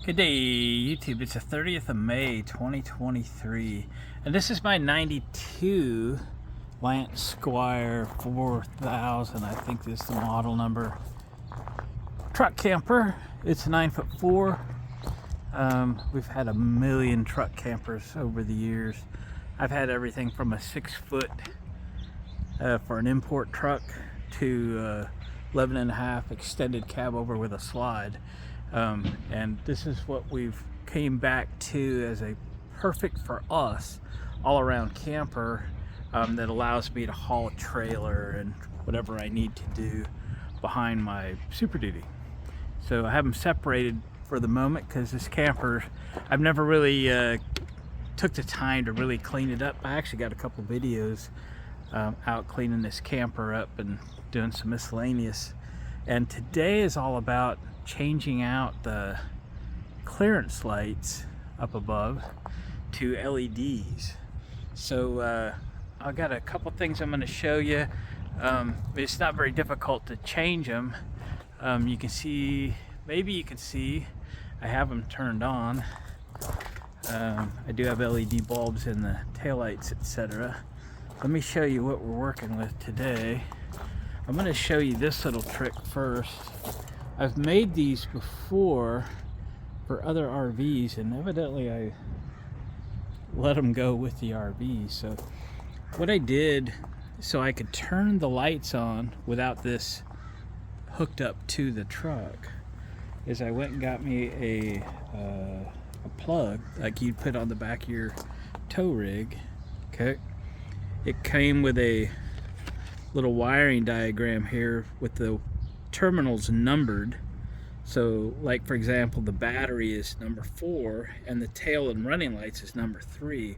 Good day, YouTube. It's the 30th of May, 2023, and this is my 92 Lance Squire 4000, I think is the model number, truck camper. It's 9'4". We've had a million truck campers over the years. I've had everything from a 6-foot for an import truck to 11.5 extended cab over with a slide. And this is what we've came back to as a perfect for us all-around camper that allows me to haul a trailer and whatever I need to do behind my Super Duty. So I have them separated for the moment because this camper, I've never really took the time to really clean it up. I actually got a couple videos out cleaning this camper up and doing some miscellaneous. And today is all about changing out the clearance lights up above to LEDs. So I've got a couple things I'm going to show you. It's not very difficult to change them. You can see, maybe you can see, I have them turned on. I do have LED bulbs in the taillights, etc. Let me show you what we're working with today. I'm going to show you this little trick first. I've made these before for other RVs, and evidently I let them go with the RV. So what I did, so I could turn the lights on without this hooked up to the truck, is I went and got me a plug like you'd put on the back of your tow rig. Okay, it came with a little wiring diagram here with the terminals numbered. So like, for example, the battery is number 4 and the tail and running lights is number 3.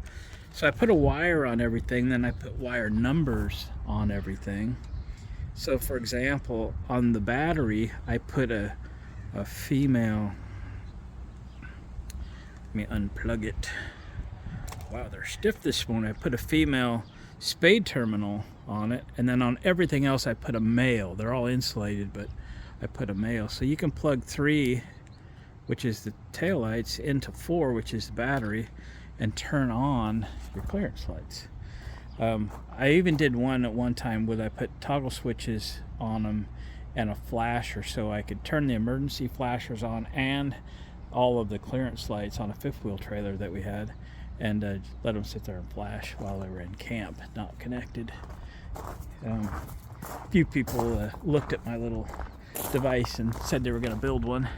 So I put a wire on everything, then I put wire numbers on everything. So for example, on the battery I put a female, let me unplug it. Wow, they're stiff this morning. I put a female spade terminal on it, and then on everything else I put a male. They're all insulated, but I put a male. So you can plug 3, which is the tail lights, into 4, which is the battery, and turn on your clearance lights. I even did one at one time where I put toggle switches on them and a flasher, so I could turn the emergency flashers on and all of the clearance lights on a 5th wheel trailer that we had, and let them sit there and flash while they were in camp, not connected. A few people looked at my little device and said they were going to build one.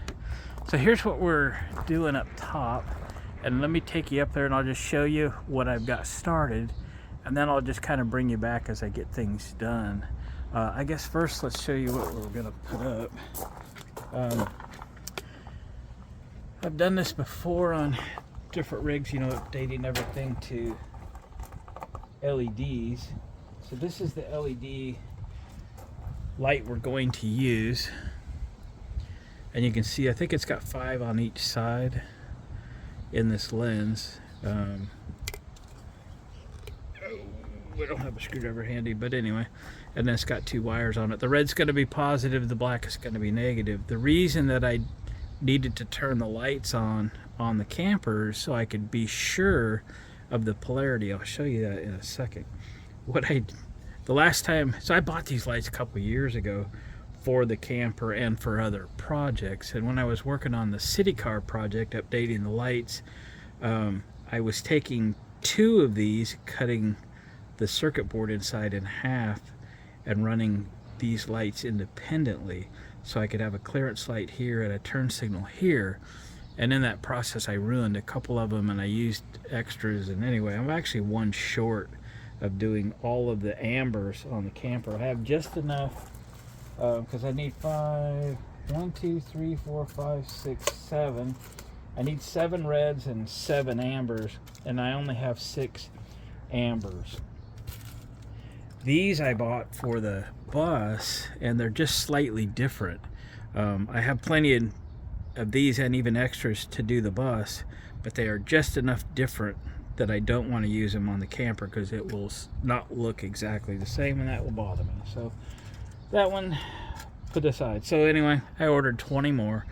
So here's what we're doing up top, and let me take you up there and I'll just show you what I've got started, and then I'll just kind of bring you back as I get things done. I guess first let's show you what we're going to put up. I've done this before on different rigs, you know, updating everything to LEDs. So this is the LED light we're going to use, and you can see I think it's got 5 on each side in this lens. We don't have a screwdriver handy, but anyway, and then it's got 2 wires on it. The red's going to be positive, the black is going to be negative. The reason that I needed to turn the lights on the campers so I could be sure of the polarity. I'll show you that in a second. The last time, so I bought these lights a couple years ago for the camper and for other projects, and when I was working on the city car project updating the lights, I was taking 2 of these, cutting the circuit board inside in half and running these lights independently so I could have a clearance light here and a turn signal here. And in that process I ruined a couple of them and I used extras, and anyway, I'm actually 1 short of doing all of the ambers on the camper. I have just enough because I need 5, 1, 2, 3, 4, 5, 6, 7. I need 7 reds and 7 ambers, and I only have 6 ambers. These I bought for the bus, and they're just slightly different. I have plenty of these and even extras to do the bus, but they are just enough different that I don't want to use them on the camper because it will not look exactly the same, and that will bother me. So that one put aside. So anyway, I ordered 20 more.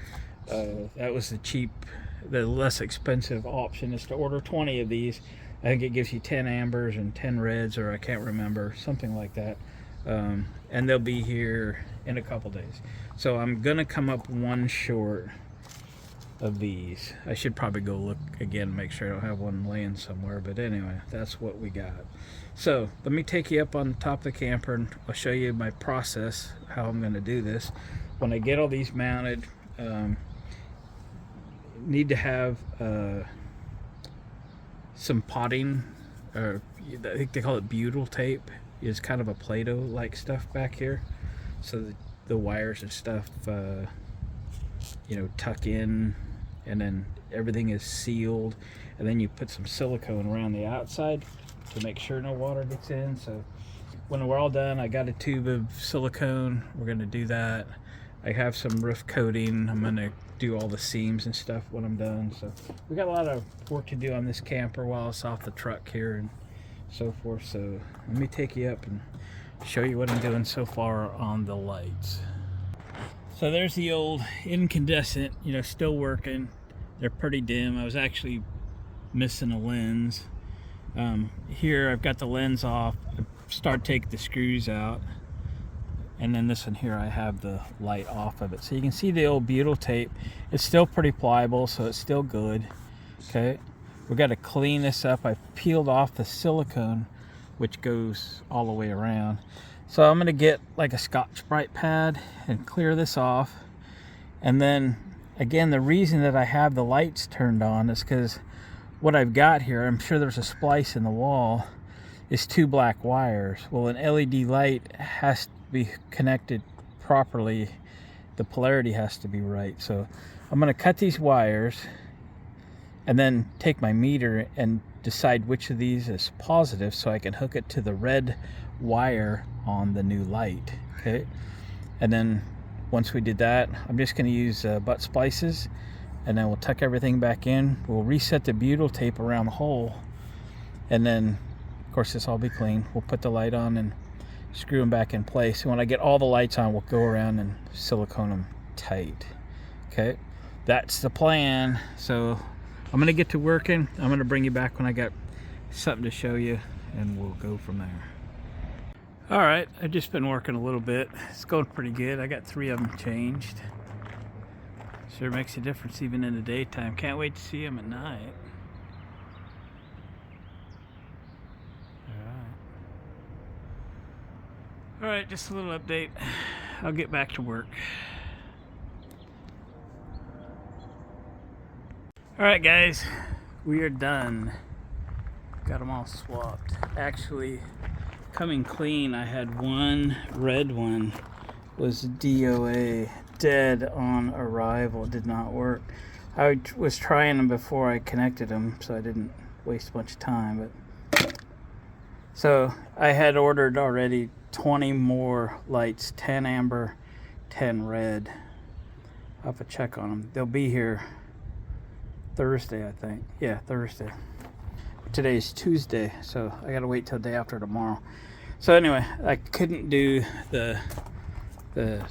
That was the less expensive option, is to order 20 of these. I think it gives you 10 ambers and 10 reds, or I can't remember, something like that. And they'll be here in a couple days. So I'm gonna come up one short of these. I should probably go look again, make sure I don't have one laying somewhere, but anyway, that's what we got. So let me take you up on top of the camper and I'll show you my process, how I'm gonna do this. When I get all these mounted, need to have some potting, or I think they call it butyl tape. It's kind of a Play-Doh like stuff back here, so that the wires and stuff you know, tuck in, and then everything is sealed, and then you put some silicone around the outside to make sure no water gets in. So when we're all done, I got a tube of silicone. We're gonna do that. I have some roof coating. I'm gonna do all the seams and stuff when I'm done. So we got a lot of work to do on this camper while it's off the truck here and so forth. So let me take you up and show you what I'm doing so far on the lights. So there's the old incandescent, you know, still working. They're pretty dim. I was actually missing a lens. Here I've got the lens off. I start taking the screws out. And then this one here, I have the light off of it. So you can see the old butyl tape. It's still pretty pliable, so it's still good. Okay, we got to clean this up. I peeled off the silicone, which goes all the way around. So I'm gonna get like a Scotch-Brite pad and clear this off. And then again, the reason that I have the lights turned on is because what I've got here, I'm sure there's a splice in the wall, is 2 black wires. Well, an LED light has to be connected properly. The polarity has to be right. So I'm gonna cut these wires and then take my meter and decide which of these is positive so I can hook it to the red wire on the new light. Okay, and then once we did that, I'm just going to use butt splices, and then we'll tuck everything back in. We'll reset the butyl tape around the hole, and then of course this will all be clean. We'll put the light on and screw them back in place. And when I get all the lights on, we'll go around and silicone them tight. Okay, that's the plan. So I'm gonna get to working. I'm gonna bring you back when I got something to show you, and we'll go from there. All right, I've just been working a little bit. It's going pretty good. I got 3 of them changed. Sure makes a difference even in the daytime. Can't wait to see them at night. All right, just a little update. I'll get back to work. All right, guys, we are done. Got them all swapped. Actually, coming clean, I had one red one, was DOA, dead on arrival, did not work. I was trying them before I connected them, so I didn't waste a bunch of time. But so I had ordered already 20 more lights, 10 amber, 10 red. I'll have to check on them. They'll be here Thursday, I think. Yeah, Thursday. Today's Tuesday, so I gotta wait till the day after tomorrow. So anyway, I couldn't do the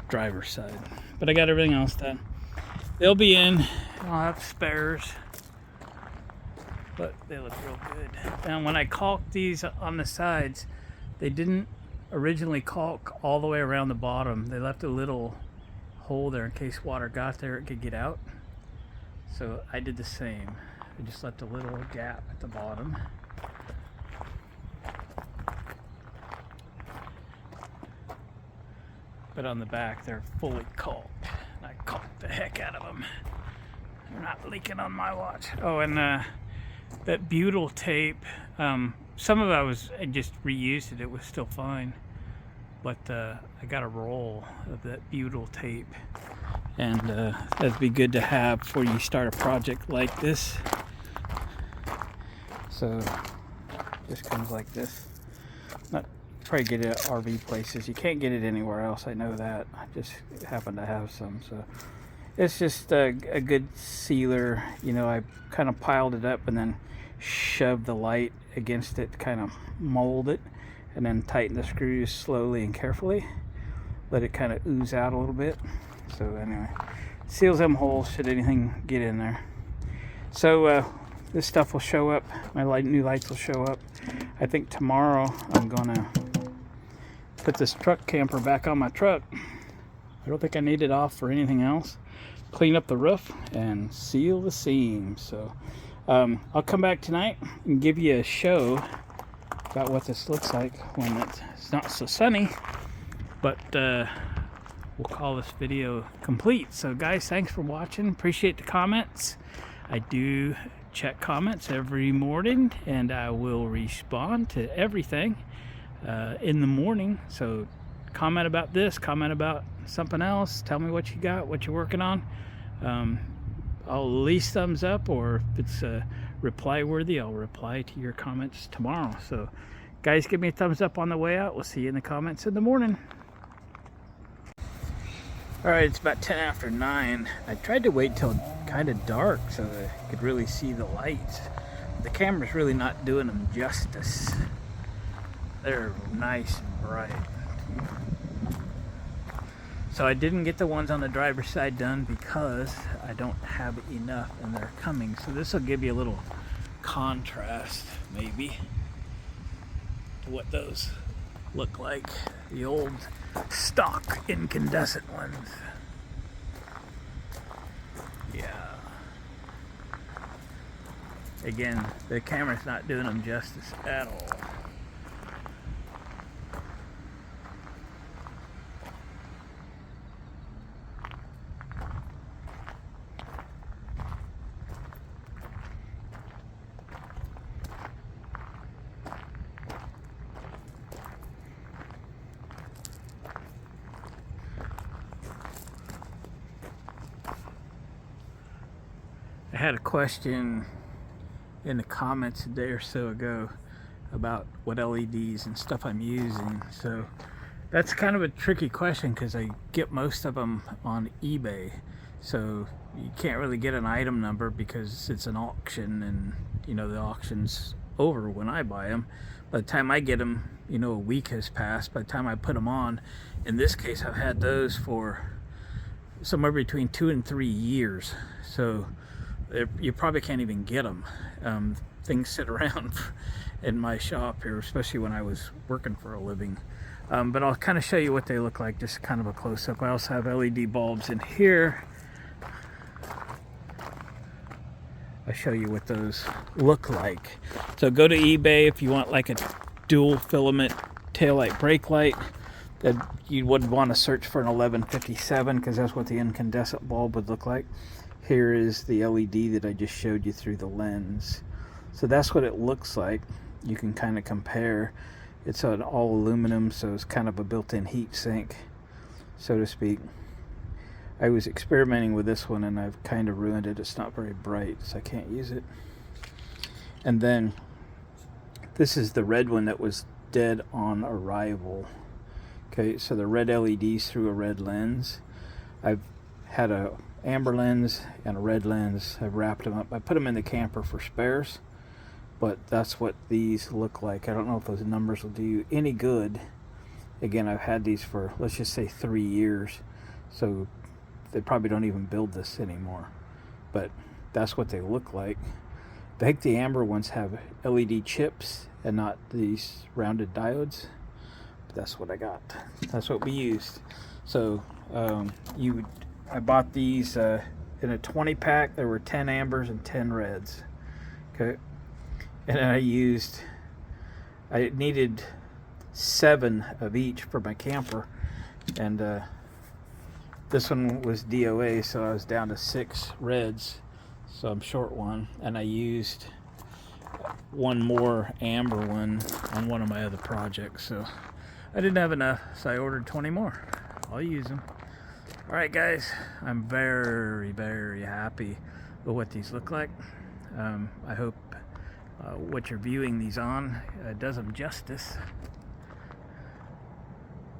driver's side, but I got everything else done. They'll be in. I'll have spares, but they look real good. And when I caulked these on the sides, they didn't originally caulk all the way around the bottom. They left a little hole there in case water got there, it could get out. So I did the same. I just left a little gap at the bottom. But on the back, they're fully caulked. I caulked the heck out of them. They're not leaking on my watch. Oh, and that butyl tape, some of it I just reused it. It was still fine. But I got a roll of that butyl tape. And that'd be good to have before you start a project like this. So this comes like this. Not probably get it at RV places. You can't get it anywhere else. I know that. I just happen to have some. So it's just a good sealer. You know, I kind of piled it up and then shoved the light against it, kind of mold it, and then tighten the screws slowly and carefully. Let it kind of ooze out a little bit. So anyway, seals them holes should anything get in there. So this stuff will show up. My new lights will show up. I think tomorrow I'm gonna put this truck camper back on my truck. I don't think I need it off for anything else. Clean up the roof and seal the seams. So I'll come back tonight and give you a show about what this looks like when it's not so sunny. But we'll call this video complete. So guys, thanks for watching. Appreciate the comments. I do check comments every morning, and I will respond to everything in the morning. So comment about this, comment about something else, tell me what you got, what you're working on. I'll at least thumbs up, or if it's reply worthy, I'll reply to your comments tomorrow. So guys, give me a thumbs up on the way out. We'll see you in the comments in the morning. Alright, it's about 10 after 9. I tried to wait till kind of dark so that I could really see the lights. The camera's really not doing them justice. They're nice and bright. So I didn't get the ones on the driver's side done because I don't have enough and they're coming. So this will give you a little contrast maybe to what those look like. The old stock incandescent ones. Yeah. Again, the camera's not doing them justice at all. I had a question in the comments a day or so ago about what LEDs and stuff I'm using. So that's kind of a tricky question because I get most of them on eBay. So you can't really get an item number because it's an auction, and you know the auction's over when I buy them. By the time I get them, you know, a week has passed. By the time I put them on, in this case I've had those for somewhere between 2 and 3 years. So you probably can't even get them. Things sit around in my shop here, especially when I was working for a living. But I'll kind of show you what they look like, just kind of a close-up. I also have LED bulbs in here. I'll show you what those look like. So go to eBay if you want like a dual filament taillight brake light. That you would want to search for an 1157 because that's what the incandescent bulb would look like. Here is the LED that I just showed you through the lens. So that's what it looks like. You can kind of compare. It's an all aluminum, so it's kind of a built-in heat sink, so to speak. I was experimenting with this one and I've kind of ruined it. It's not very bright, so I can't use it. And then this is the red one that was dead on arrival. Okay, so the red LEDs through a red lens. I've had a amber lens and a red lens. I've wrapped them up. I put them in the camper for spares, but that's what these look like. I don't know if those numbers will do you any good. Again, I've had these for, let's just say, 3 years, so they probably don't even build this anymore, but that's what they look like. I think the amber ones have LED chips and not these rounded diodes, but that's what I got. That's what we used. So I bought these in a 20 pack. There were 10 ambers and 10 reds. Okay, and I needed 7 of each for my camper, and this one was DOA, so I was down to 6 reds, so I'm short one, and I used one more amber one on one of my other projects, so I didn't have enough, so I ordered 20 more. I'll use them. Alright guys, I'm very, very happy with what these look like. I hope what you're viewing these on does them justice.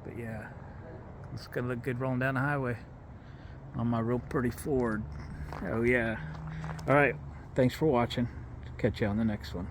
But yeah, it's gonna look good rolling down the highway on my real pretty Ford. Oh yeah. Alright, thanks for watching. Catch you on the next one.